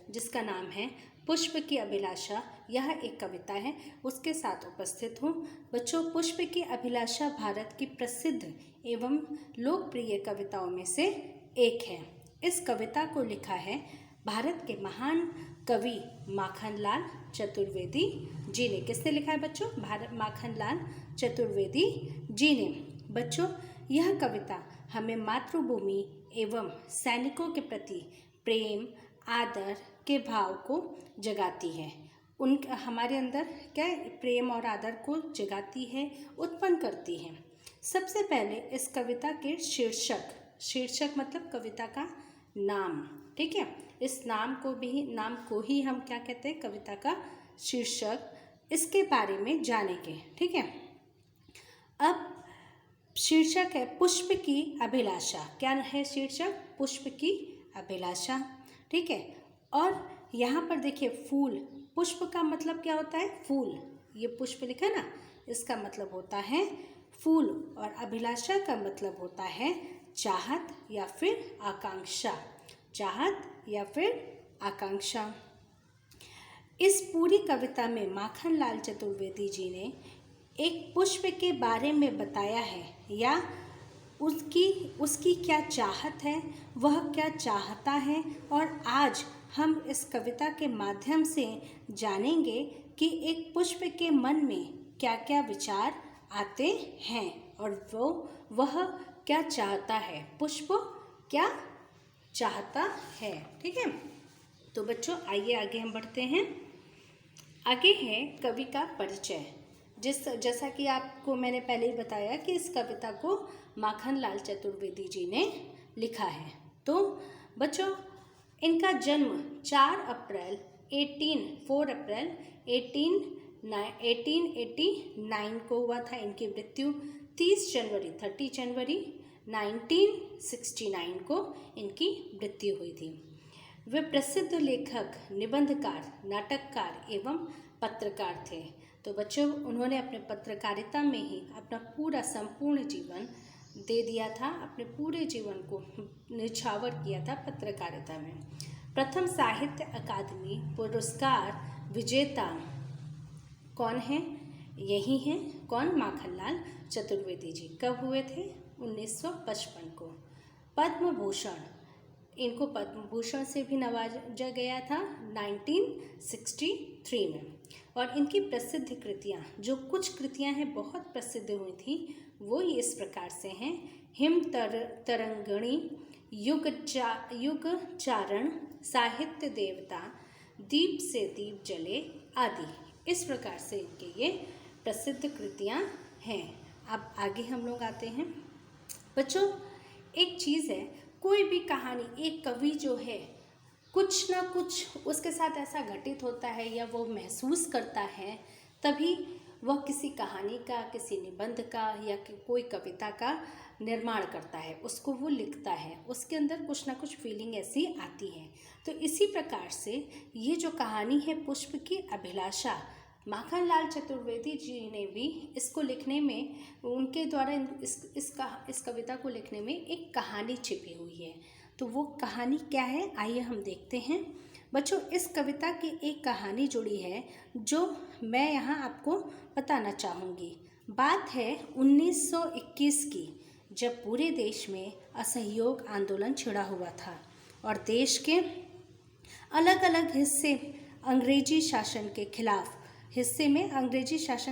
जिसका नाम है पुष्प की अभिलाषा, यह एक कविता है, उसके साथ उपस्थित हूँ। बच्चों, पुष्प की अभिलाषा भारत की प्रसिद्ध एवं लोकप्रिय कविताओं में से एक है। इस कविता को लिखा है भारत के महान कवि माखनलाल चतुर्वेदी जी ने। किसने लिखा है बच्चों? माखनलाल चतुर्वेदी जी ने। बच्चों, यह कविता हमें मातृभूमि एवं सैनिकों के प्रति प्रेम आदर के भाव को जगाती है। हमारे अंदर क्या प्रेम और आदर को जगाती है, उत्पन्न करती है। सबसे पहले इस कविता के शीर्षक मतलब कविता का नाम, ठीक है। इस नाम को ही हम क्या कहते हैं? कविता का शीर्षक। इसके बारे में जानेंगे, ठीक है। अब शीर्षक है पुष्प की अभिलाषा। क्या है शीर्षक? पुष्प की अभिलाषा, ठीक है। और यहाँ पर देखिए फूल, पुष्प का मतलब क्या होता है? फूल। ये पुष्प लिखा ना, इसका मतलब होता है फूल, और अभिलाषा का मतलब होता है चाहत या फिर आकांक्षा। चाहत या फिर आकांक्षा। इस पूरी कविता में माखनलाल चतुर्वेदी जी ने एक पुष्प के बारे में बताया है, या उसकी क्या चाहत है, वह क्या चाहता है। और आज हम इस कविता के माध्यम से जानेंगे कि एक पुष्प के मन में क्या क्या विचार आते हैं और वह क्या चाहता है, पुष्प क्या चाहता है, ठीक है। तो बच्चों, आइए आगे हम बढ़ते हैं। आगे है कवि का परिचय। जैसा कि आपको मैंने पहले ही बताया कि इस कविता को माखनलाल चतुर्वेदी जी ने लिखा है। तो बच्चों, इनका जन्म 4 अप्रैल 1889 को हुआ था। इनकी मृत्यु 30 जनवरी 1969 को इनकी मृत्यु हुई थी। वे प्रसिद्ध लेखक, निबंधकार, नाटककार एवं पत्रकार थे। तो बच्चों, उन्होंने अपने पत्रकारिता में ही अपना पूरा संपूर्ण जीवन दे दिया था, अपने पूरे जीवन को निछावर किया था पत्रकारिता में। प्रथम साहित्य अकादमी पुरस्कार विजेता कौन है? यही हैं। कौन? माखनलाल चतुर्वेदी जी। कब हुए थे? 1955 को। पद्म भूषण, इनको पद्म भूषण से भी नवाजा गया था 1963 में। और इनकी प्रसिद्ध कृतियाँ, जो कुछ कृतियाँ हैं बहुत प्रसिद्ध हुई थी, वो इस प्रकार से हैं: हिम तरंगिणी, युग चारण, साहित्य देवता, दीप से दीप जले आदि। इस प्रकार से इनके ये प्रसिद्ध कृतियाँ हैं। अब आगे हम लोग आते हैं। बच्चों, एक चीज़ है, कोई भी कहानी, एक कवि जो है, कुछ ना कुछ उसके साथ ऐसा घटित होता है या वो महसूस करता है, तभी वह किसी कहानी का, किसी निबंध का या कोई कविता का निर्माण करता है, उसको वो लिखता है। उसके अंदर कुछ ना कुछ फीलिंग ऐसी आती है। तो इसी प्रकार से ये जो कहानी है पुष्प की अभिलाषा, माखनलाल चतुर्वेदी जी ने भी इसको लिखने में, उनके द्वारा इस कविता को लिखने में एक कहानी छिपी हुई है। तो वो कहानी क्या है, आइए हम देखते हैं। बच्चों, इस कविता की एक कहानी जुड़ी है जो मैं यहाँ आपको बताना चाहूँगी। बात है 1921 की, जब पूरे देश में असहयोग आंदोलन छिड़ा हुआ था और देश के अलग अलग अंग्रेजी शासन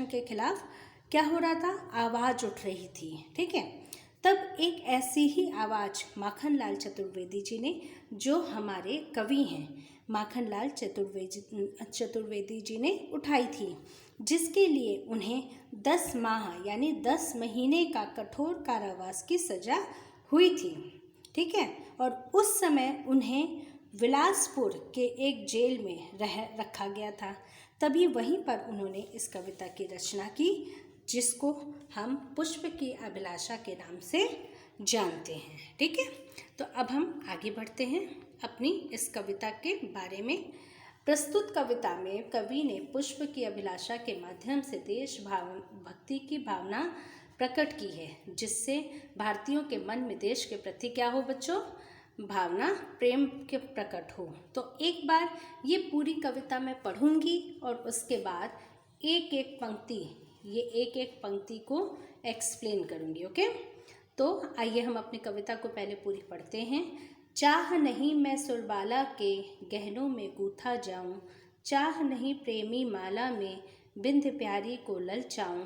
के खिलाफ क्या हो रहा था? आवाज़ उठ रही थी, ठीक है। तब एक ऐसी ही आवाज़ माखनलाल चतुर्वेदी जी ने, जो हमारे कवि हैं माखनलाल चतुर्वेदी जी ने उठाई थी, जिसके लिए उन्हें 10 माह यानी 10 महीने का कठोर कारावास की सज़ा हुई थी, ठीक है। और उस समय उन्हें बिलासपुर के एक जेल में रखा गया था। तभी वहीं पर उन्होंने इस कविता की रचना की, जिसको हम पुष्प की अभिलाषा के नाम से जानते हैं, ठीक है। तो अब हम आगे बढ़ते हैं अपनी इस कविता के बारे में। प्रस्तुत कविता में कवि ने पुष्प की अभिलाषा के माध्यम से भक्ति की भावना प्रकट की है, जिससे भारतीयों के मन में देश के प्रति क्या हो बच्चों? भावना प्रेम के प्रकट हो। तो एक बार ये पूरी कविता मैं पढ़ूंगी और उसके बाद एक एक पंक्ति को एक्सप्लेन करूंगी। ओके, तो आइए हम अपनी कविता को पहले पूरी पढ़ते हैं। चाह नहीं मैं सुरबाला के गहनों में गूथा जाऊं, चाह नहीं प्रेमी माला में बिंद प्यारी को ललचाऊं,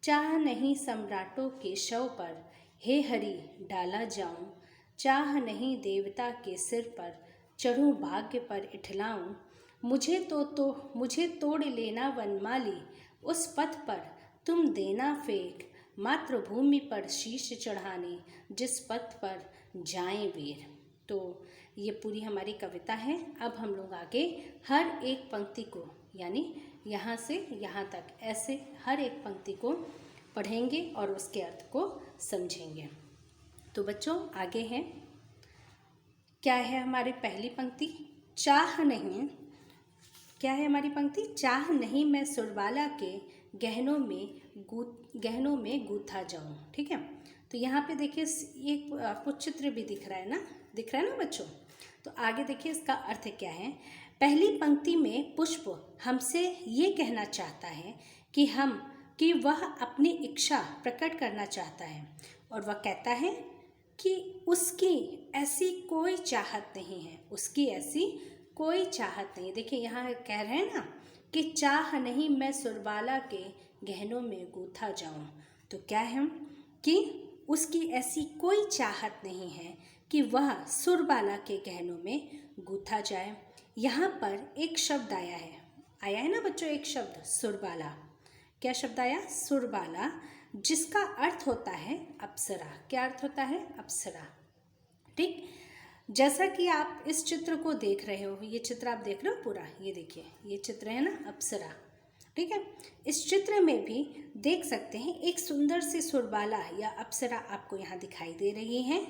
चाह नहीं सम्राटों के शव पर हे हरि डाला जाऊं, चाह नहीं देवता के सिर पर चढ़ूं भाग्य पर इठलाऊं, मुझे तोड़ लेना वनमाली, उस पथ पर तुम देना फेंक, मातृभूमि पर शीश चढ़ाने जिस पथ पर जाएं वीर। तो ये पूरी हमारी कविता है। अब हम लोग आगे हर एक पंक्ति को, यानी यहाँ से यहाँ तक ऐसे हर एक पंक्ति को पढ़ेंगे और उसके अर्थ को समझेंगे। तो बच्चों आगे हैं, क्या है हमारी पहली पंक्ति? चाह नहीं, क्या है हमारी पंक्ति? चाह नहीं मैं सुरबाला के गहनों में गूथा जाऊं। ठीक है, तो यहाँ पे देखिए एक आपको चित्र भी दिख रहा है ना बच्चों। तो आगे देखिए इसका अर्थ क्या है। पहली पंक्ति में पुष्प हमसे ये कहना चाहता है कि वह अपनी इच्छा प्रकट करना चाहता है, और वह कहता है कि उसकी ऐसी कोई चाहत नहीं है, उसकी ऐसी कोई चाहत नहीं। देखिए यहाँ कह रहे हैं ना कि चाह नहीं मैं सुरबाला के गहनों में गूथा जाऊं। तो क्या है कि उसकी ऐसी कोई चाहत नहीं है कि वह सुरबाला के गहनों में गूथा जाए। यहाँ पर एक शब्द आया है ना बच्चों, एक शब्द सुरबाला। क्या शब्द आया? सुरबाला, जिसका अर्थ होता है अप्सरा। क्या अर्थ होता है? अप्सरा। ठीक, जैसा कि आप इस चित्र को देख रहे हो, ये चित्र आप देख रहे हो पूरा, ये देखिए ये चित्र है ना अप्सरा। ठीक है, इस चित्र में भी देख सकते हैं एक सुंदर सी सुरबाला या अप्सरा आपको यहाँ दिखाई दे रही है।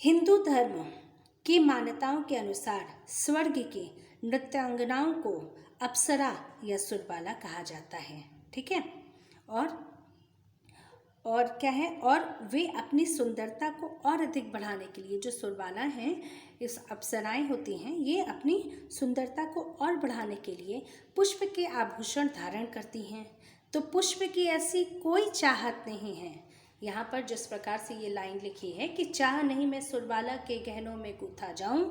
हिंदू धर्म की मान्यताओं के अनुसार स्वर्ग की नृत्यांगनाओं को अप्सरा या सुरबाला कहा जाता है। ठीक है, और क्या है, और वे अपनी सुंदरता को और अधिक बढ़ाने के लिए, जो सुरबाला हैं, इस अप्सराएं होती हैं, ये अपनी सुंदरता को और बढ़ाने के लिए पुष्प के आभूषण धारण करती हैं। तो पुष्प की ऐसी कोई चाहत नहीं है। यहाँ पर जिस प्रकार से ये लाइन लिखी है कि चाह नहीं मैं सुरबाला के गहनों में गूथा जाऊं,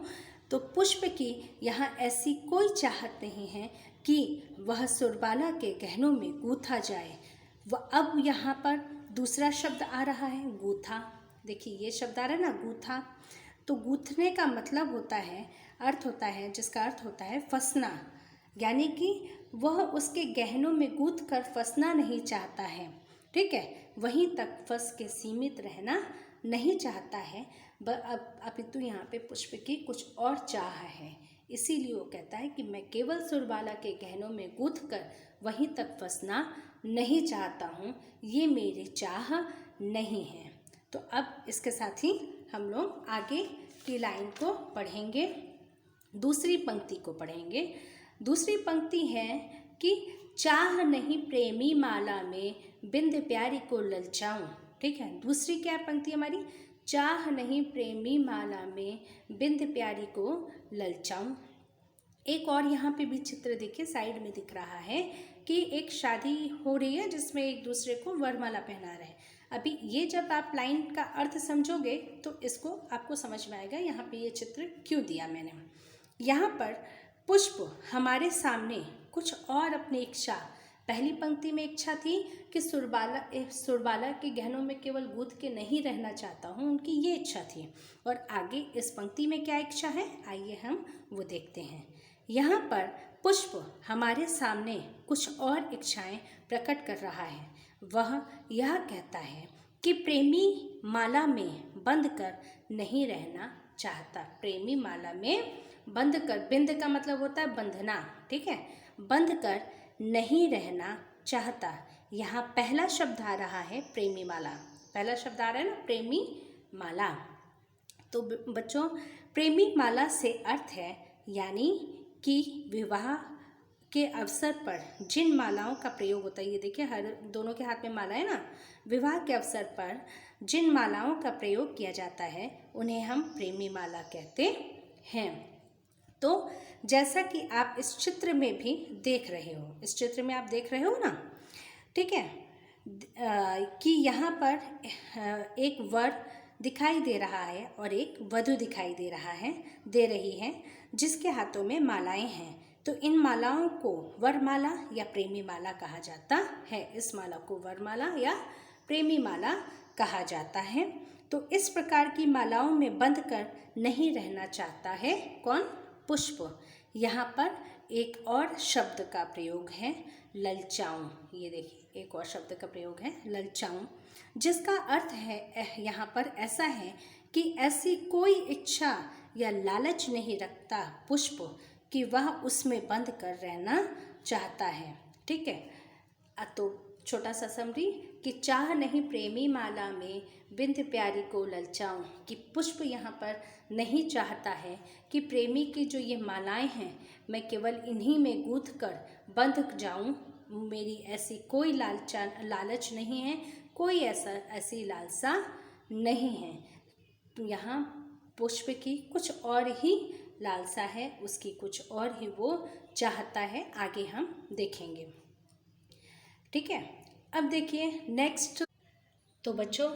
तो पुष्प की यहाँ ऐसी कोई चाहत नहीं है कि वह सुरबाला के गहनों में गूथा जाए। वह अब यहाँ पर दूसरा शब्द आ रहा है, गूथा। देखिए ये शब्द आ रहा है ना, गूथा। तो गूथने का मतलब होता है, अर्थ होता है, जिसका अर्थ होता है फंसना, यानी कि वह उसके गहनों में गूथ कर फंसना नहीं चाहता है। ठीक है, वहीं तक फंस के सीमित रहना नहीं चाहता है। अपितु यहाँ पे पुष्प की कुछ और चाह है, इसीलिए वो कहता है कि मैं केवल सुरबाला के गहनों में गूथ कर वहीं तक फंसना नहीं चाहता हूँ, ये मेरी चाह नहीं है। तो अब इसके साथ ही हम लोग आगे की लाइन को पढ़ेंगे, दूसरी पंक्ति को पढ़ेंगे। दूसरी पंक्ति है कि चाह नहीं प्रेमी माला में बिंद प्यारी को ललचाऊं। ठीक है, दूसरी क्या पंक्ति हमारी? चाह नहीं प्रेमी माला में बिंद प्यारी को ललचाऊं। एक और यहाँ पे भी चित्र देखिए साइड में दिख रहा है कि एक शादी हो रही है जिसमें एक दूसरे को वरमाला पहना रहे हैं। अभी ये जब आप लाइन का अर्थ समझोगे तो इसको आपको समझ में आएगा यहाँ पे ये चित्र क्यों दिया मैंने। यहाँ पर पुष्प हमारे सामने कुछ और अपनी इच्छा, पहली पंक्ति में इच्छा थी कि सुरबाला के गहनों में केवल गूंथ के नहीं रहना चाहता हूँ, उनकी ये इच्छा थी। और आगे इस पंक्ति में क्या इच्छा है, आइए हम वो देखते हैं। यहाँ पर पुष्प हमारे सामने कुछ और इच्छाएं प्रकट कर रहा है। वह यह कहता है कि प्रेमी माला में बंद कर नहीं रहना चाहता। प्रेमी माला में बंद कर, बिंद का मतलब होता है बंधना, ठीक है, बंद कर नहीं रहना चाहता। यहाँ पहला शब्द आ रहा है प्रेमी माला, पहला शब्द आ रहा है ना प्रेमी माला। तो बच्चों प्रेमी माला से अर्थ है यानी कि विवाह के अवसर पर जिन मालाओं का प्रयोग होता है, ये देखिए हर दोनों के हाथ में माला है ना, विवाह के अवसर पर जिन मालाओं का प्रयोग किया जाता है उन्हें हम प्रेमी माला कहते हैं। तो जैसा कि आप इस चित्र में भी देख रहे हो, इस चित्र में आप देख रहे हो ना, ठीक है, कि यहाँ पर एक वर दिखाई दे रहा है और एक वधू दिखाई दे रही है जिसके हाथों में मालाएं हैं। तो इन मालाओं को वरमाला या प्रेमी माला कहा जाता है। इस माला को वरमाला या प्रेमी माला कहा जाता है। तो इस प्रकार की मालाओं में बंध कर नहीं रहना चाहता है कौन? पुष्प। यहाँ पर एक और शब्द का प्रयोग है, ललचाऊं। ये देखिए एक और शब्द का प्रयोग है, ललचाऊं, जिसका अर्थ है यहाँ पर ऐसा है कि ऐसी कोई इच्छा या लालच नहीं रखता पुष्प कि वह उसमें बंद कर रहना चाहता है। ठीक है, तो छोटा सा समरी कि चाह नहीं प्रेमी माला में बिंद प्यारी को ललचाऊं, कि पुष्प यहाँ पर नहीं चाहता है कि प्रेमी की जो ये मालाएं हैं मैं केवल इन्हीं में गूंथ कर बंध जाऊं। मेरी ऐसी कोई लालच नहीं है, कोई ऐसी लालसा नहीं है। यहाँ पुष्प की कुछ और ही लालसा है, उसकी कुछ और ही वो चाहता है, आगे हम देखेंगे। ठीक है, अब देखिए नेक्स्ट। तो बच्चों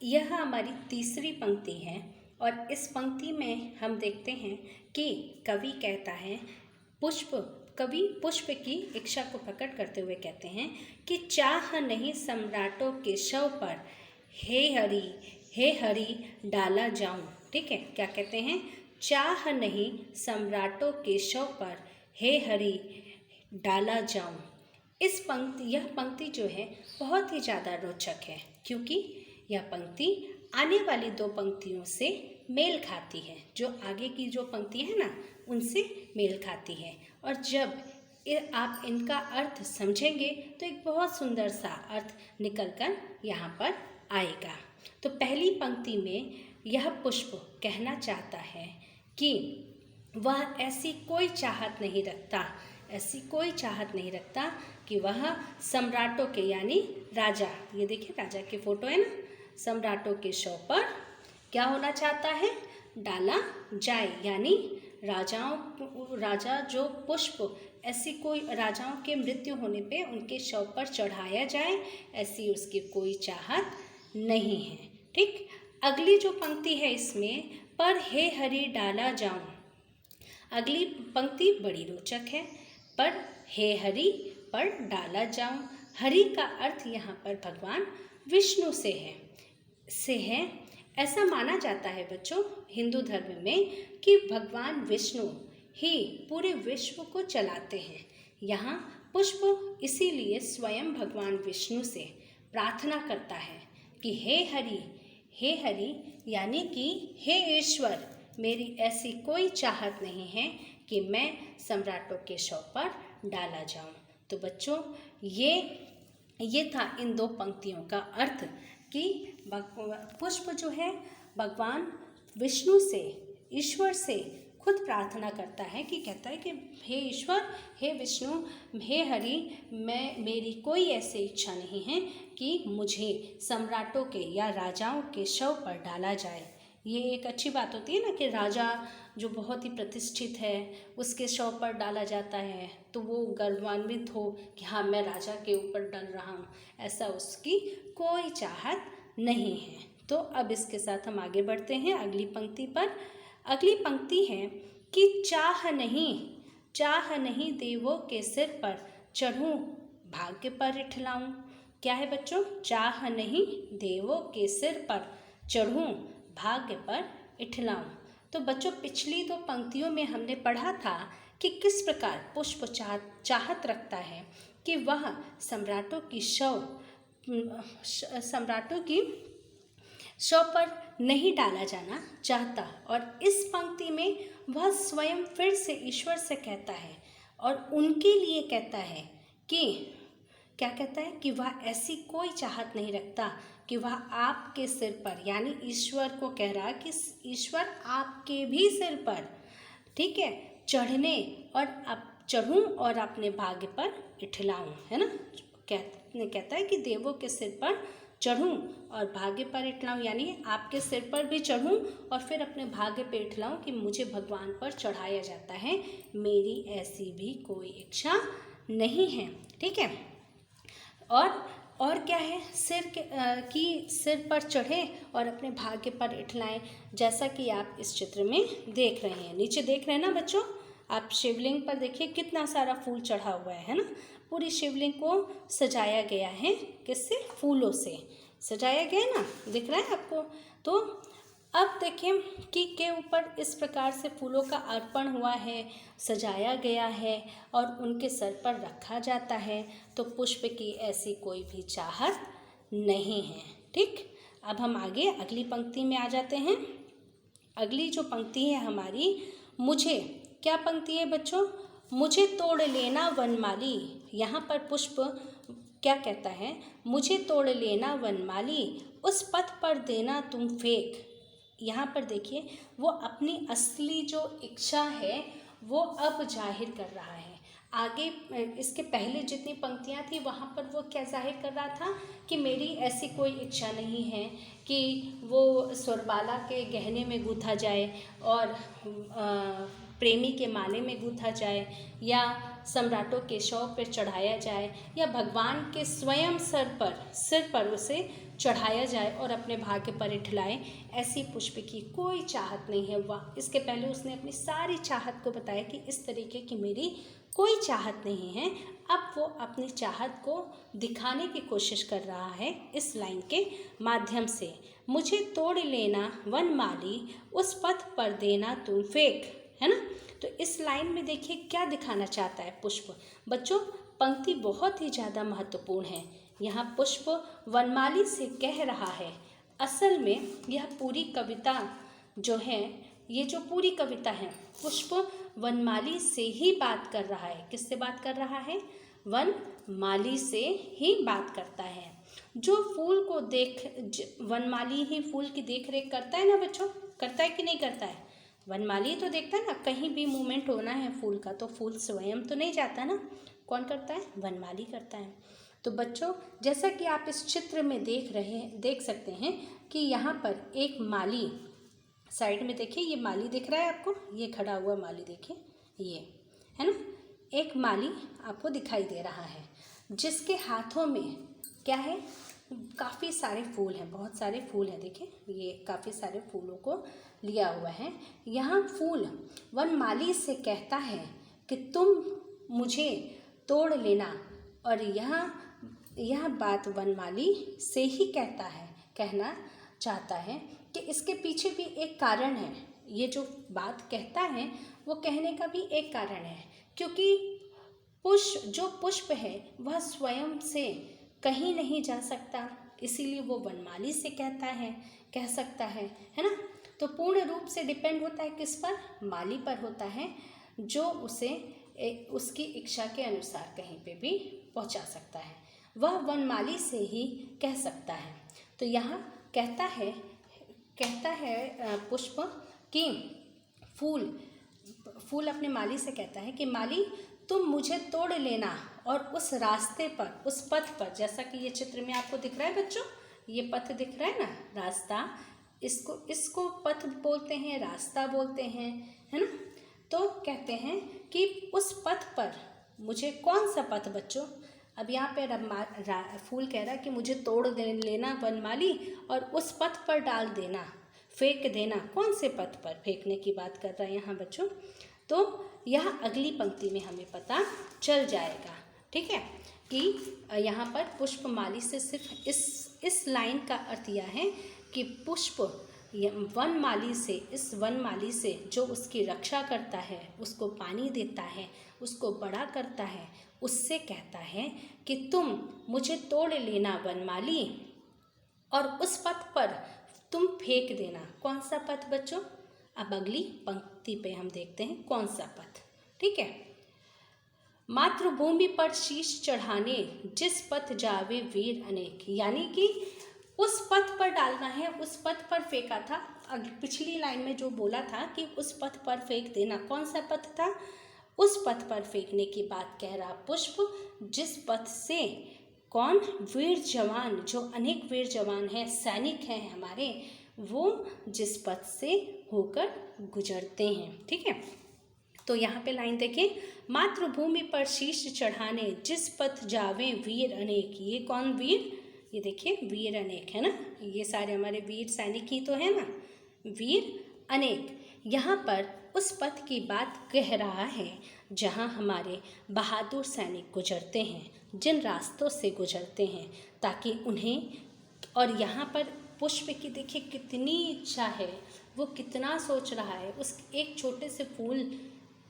यह हमारी तीसरी पंक्ति है और इस पंक्ति में हम देखते हैं कि कवि कहता है, कवि पुष्प की इच्छा को प्रकट करते हुए कहते हैं कि चाह नहीं सम्राटों के शव पर हे हरि डाला जाऊं। ठीक है, क्या कहते हैं? चाह नहीं सम्राटों के शव पर हे हरि डाला जाऊं। यह पंक्ति जो है बहुत ही ज़्यादा रोचक है, क्योंकि यह पंक्ति आने वाली दो पंक्तियों से मेल खाती है, जो आगे की जो पंक्ति है ना उनसे मेल खाती है। और जब आप इनका अर्थ समझेंगे तो एक बहुत सुंदर सा अर्थ निकल कर यहाँ पर आएगा। तो पहली पंक्ति में यह पुष्प कहना चाहता है कि वह ऐसी कोई चाहत नहीं रखता कि वह सम्राटों के यानी राजा, ये देखिए राजा के फोटो है ना, सम्राटों के शव पर क्या होना चाहता है? डाला जाए, यानी राजा जो पुष्प ऐसी कोई राजाओं के मृत्यु होने पे उनके शव पर चढ़ाया जाए, ऐसी उसकी कोई चाहत नहीं है। ठीक, अगली जो पंक्ति है इसमें, पर हे हरि डाला जाऊं। अगली पंक्ति बड़ी रोचक है, पर हे हरि पर डाला जाऊं। हरि का अर्थ यहाँ पर भगवान विष्णु से है। ऐसा माना जाता है बच्चों हिंदू धर्म में कि भगवान विष्णु ही पूरे विश्व को चलाते हैं। यहाँ पुष्प इसीलिए स्वयं भगवान विष्णु से प्रार्थना करता है कि हे हरि यानी कि हे ईश्वर, मेरी ऐसी कोई चाहत नहीं है कि मैं सम्राटों के शव पर डाला जाऊं। तो बच्चों ये था इन दो पंक्तियों का अर्थ कि पुष्प जो है भगवान विष्णु से, ईश्वर से खुद प्रार्थना करता है कि कहता है कि हे ईश्वर, हे विष्णु, हे हरि, मेरी कोई ऐसी इच्छा नहीं है कि मुझे सम्राटों के या राजाओं के शव पर डाला जाए। ये एक अच्छी बात होती है ना कि राजा जो बहुत ही प्रतिष्ठित है उसके शव पर डाला जाता है तो वो गर्वान्वित हो कि हाँ मैं राजा के ऊपर डल रहा हूँ, ऐसा उसकी कोई चाहत नहीं है। तो अब इसके साथ हम आगे बढ़ते हैं अगली पंक्ति पर। अगली पंक्ति है कि चाह नहीं देवों के सिर पर चढ़ूं, भाग्य पर इठलाऊं। क्या है बच्चों? चाह नहीं देवों के सिर पर चढ़ूं, भाग्य पर इठलाऊं। तो बच्चों पिछली दो पंक्तियों में हमने पढ़ा था कि किस प्रकार पुष्प चाहत रखता है कि वह सम्राटों की शव पर नहीं डाला जाना चाहता। और इस पंक्ति में वह स्वयं फिर से ईश्वर से कहता है और उनके लिए कहता है कि क्या कहता है कि वह ऐसी कोई चाहत नहीं रखता कि वह आपके सिर पर, यानी ईश्वर को कह रहा कि ईश्वर आपके भी सिर पर, ठीक है, चढ़ने और चढ़ूं और अपने भाग्य पर इठलाऊं, है ना। कहता है कि देवों के सिर पर चढ़ूं और भाग्य पर इठलाऊं, यानी आपके सिर पर भी चढ़ूं और फिर अपने भाग्य पे इठलाऊं कि मुझे भगवान पर चढ़ाया जाता है, मेरी ऐसी भी कोई इच्छा नहीं है। ठीक है। और क्या है, सिर पर चढ़े और अपने भाग्य पर इठलाएं, जैसा कि आप इस चित्र में देख रहे हैं। नीचे देख रहे हैं ना बच्चों, आप शिवलिंग पर देखिए कितना सारा फूल चढ़ा हुआ है ना। पूरी शिवलिंग को सजाया गया है, किससे? फूलों से सजाया गया है ना, दिख रहा है आपको। तो अब देखिए कि के ऊपर इस प्रकार से फूलों का अर्पण हुआ है, सजाया गया है और उनके सर पर रखा जाता है, तो पुष्प की ऐसी कोई भी चाहत नहीं है। ठीक, अब हम आगे अगली पंक्ति में आ जाते हैं। अगली जो पंक्ति है हमारी, मुझे, क्या पंक्ति है बच्चों? मुझे तोड़ लेना वनमाली। यहाँ पर पुष्प क्या कहता है? मुझे तोड़ लेना वनमाली, उस पथ पर देना तुम फेंक। यहाँ पर देखिए वो अपनी असली जो इच्छा है वो अब जाहिर कर रहा है। आगे इसके पहले जितनी पंक्तियाँ थी वहाँ पर वो क्या जाहिर कर रहा था कि मेरी ऐसी कोई इच्छा नहीं है कि वो स्वरबाला के गहने में गूँथा जाए और प्रेमी के माले में गूँथा जाए या सम्राटों के शव पर चढ़ाया जाए या भगवान के स्वयं सिर पर उसे चढ़ाया जाए और अपने भाग्य पर इठलाए। ऐसी पुष्प की कोई चाहत नहीं है। वह इसके पहले उसने अपनी सारी चाहत को बताया कि इस तरीके की मेरी कोई चाहत नहीं है। अब वो अपनी चाहत को दिखाने की कोशिश कर रहा है इस लाइन के माध्यम से। मुझे तोड़ लेना वनमाली, उस पथ पर देना तुम फेंक, है ना। तो इस लाइन में देखिए क्या दिखाना चाहता है पुष्प। बच्चों पंक्ति बहुत ही ज़्यादा महत्वपूर्ण है। यहाँ पुष्प वनमाली से कह रहा है, असल में यह पूरी कविता जो है, ये जो पूरी कविता है, पुष्प वनमाली से ही बात कर रहा है। किससे बात कर रहा है? वनमाली से ही बात करता है। जो फूल को वनमाली ही फूल की देख रेख करता है ना बच्चों, करता है कि नहीं करता है? वनमाली तो देखता है ना, कहीं भी मूवमेंट होना है फूल का तो फूल स्वयं तो नहीं जाता ना, कौन करता है? वनमाली करता है। तो बच्चों जैसा कि आप इस चित्र में देख सकते हैं कि यहाँ पर एक माली, साइड में देखिए ये माली दिख रहा है आपको, ये खड़ा हुआ माली देखिए, ये है ना, एक माली आपको दिखाई दे रहा है जिसके हाथों में क्या है? काफ़ी सारे फूल हैं, बहुत सारे फूल हैं। देखिए ये काफ़ी सारे फूलों को लिया हुआ है। यहाँ फूल वनमाली से कहता है कि तुम मुझे तोड़ लेना, और यह बात वनमाली से ही कहना चाहता है कि इसके पीछे भी एक कारण है। ये जो बात कहता है वो कहने का भी एक कारण है, क्योंकि पुष्प है वह स्वयं से कहीं नहीं जा सकता, इसीलिए वो वनमाली से कह सकता है ना। तो पूर्ण रूप से डिपेंड होता है किस पर? माली पर होता है, जो उसे उसकी इच्छा के अनुसार कहीं पे भी पहुंचा सकता है। वह वनमाली से ही कह सकता है। तो यहाँ कहता है पुष्प कि फूल अपने माली से कहता है कि माली तुम मुझे तोड़ लेना और उस रास्ते पर, उस पथ पर, जैसा कि ये चित्र में आपको दिख रहा है बच्चों, ये पथ दिख रहा है ना, रास्ता, इसको पथ बोलते हैं, रास्ता बोलते हैं, है ना। तो कहते हैं कि उस पथ पर मुझे, कौन सा पथ बच्चों? अब यहाँ पे फूल कह रहा है कि मुझे तोड़ लेना वनमाली और उस पथ पर डाल देना, फेंक देना। कौन से पथ पर फेंकने की बात कर रहा है यहाँ बच्चों? तो यह अगली पंक्ति में हमें पता चल जाएगा। ठीक है, कि यहाँ पर पुष्पमाली से सिर्फ इस लाइन का अर्थ यह है कि पुष्प इस वनमाली से जो उसकी रक्षा करता है, उसको पानी देता है, उसको बड़ा करता है, उससे कहता है कि तुम मुझे तोड़ लेना वनमाली और उस पथ पर तुम फेंक देना। कौन सा पथ बच्चों? अब अगली पंक्ति पे हम देखते हैं कौन सा पथ। ठीक है, मातृभूमि पर शीश चढ़ाने जिस पथ जावे वीर अनेक, यानी कि उस पथ पर डालना है, उस पथ पर फेंका था। पिछली लाइन में जो बोला था कि उस पथ पर फेंक देना, कौन सा पथ था? उस पथ पर फेंकने की बात कह रहा पुष्प जिस पथ से कौन वीर जवान, जो अनेक वीर जवान हैं, सैनिक हैं हमारे, वो जिस पथ से होकर गुजरते हैं। ठीक है, तो यहाँ पे लाइन देखें, मातृभूमि पर शीश चढ़ाने जिस पथ जावे वीर अनेक। ये कौन वीर, ये देखिए वीर अनेक है ना, ये सारे हमारे वीर सैनिक ही तो है ना, वीर अनेक। यहाँ पर उस पथ की बात कह रहा है जहाँ हमारे बहादुर सैनिक गुजरते हैं, जिन रास्तों से गुजरते हैं, ताकि उन्हें, और यहाँ पर पुष्प की देखिए कितनी इच्छा है, वो कितना सोच रहा है, उस एक छोटे से फूल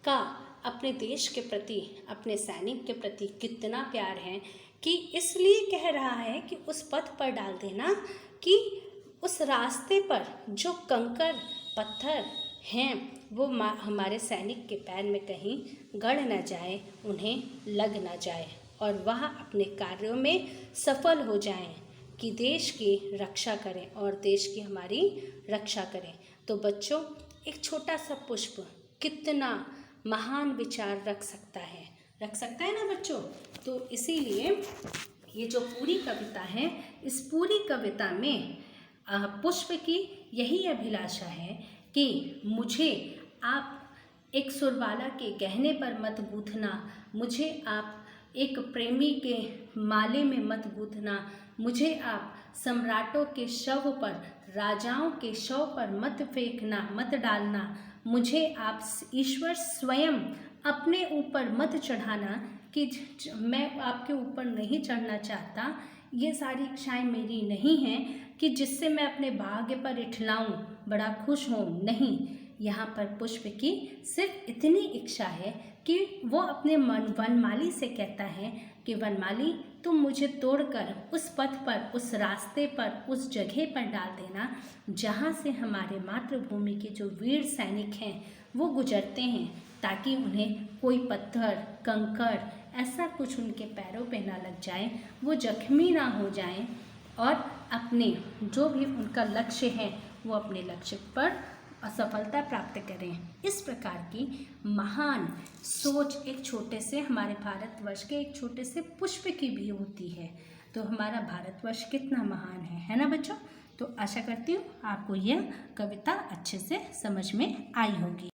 का अपने देश के प्रति, अपने सैनिक के प्रति कितना प्यार है कि इसलिए कह रहा है कि उस पथ पर डाल देना कि उस रास्ते पर जो कंकड़ पत्थर हैं वो हमारे सैनिक के पैर में कहीं गड़ न जाए, उन्हें लग न जाए, और वह अपने कार्यों में सफल हो जाएं कि देश की रक्षा करें और देश की हमारी रक्षा करें। तो बच्चों, एक छोटा सा पुष्प कितना महान विचार रख सकता है ना बच्चों। तो इसीलिए ये जो पूरी कविता है, इस पूरी कविता में पुष्प की यही अभिलाषा है कि मुझे आप एक सुरबाला के गहने पर मत गूंथना, मुझे आप एक प्रेमी के माले में मत गूंथना, मुझे आप सम्राटों के शव पर, राजाओं के शव पर मत फेंकना, मत डालना, मुझे आप ईश्वर स्वयं अपने ऊपर मत चढ़ाना कि मैं आपके ऊपर नहीं चढ़ना चाहता। ये सारी इच्छाएं मेरी नहीं हैं कि जिससे मैं अपने भाग्य पर इठलाऊं, बड़ा खुश हूँ, नहीं। यहाँ पर पुष्प की सिर्फ इतनी इच्छा है कि वो अपने वनमाली से कहता है कि वनमाली, तुम मुझे तोड़कर उस पथ पर, उस रास्ते पर, उस जगह पर डाल देना जहाँ से हमारे मातृभूमि के जो वीर सैनिक हैं वो गुजरते हैं, ताकि उन्हें कोई पत्थर, कंकड़, ऐसा कुछ उनके पैरों पे ना लग जाए, वो जख्मी ना हो जाएं, और अपने जो भी उनका लक्ष्य है वो अपने लक्ष्य पर असफलता प्राप्त करें। इस प्रकार की महान सोच एक छोटे से, हमारे भारतवर्ष के एक छोटे से पुष्प की भी होती है। तो हमारा भारतवर्ष कितना महान है ना बच्चों। तो आशा करती हूँ आपको यह कविता अच्छे से समझ में आई होगी।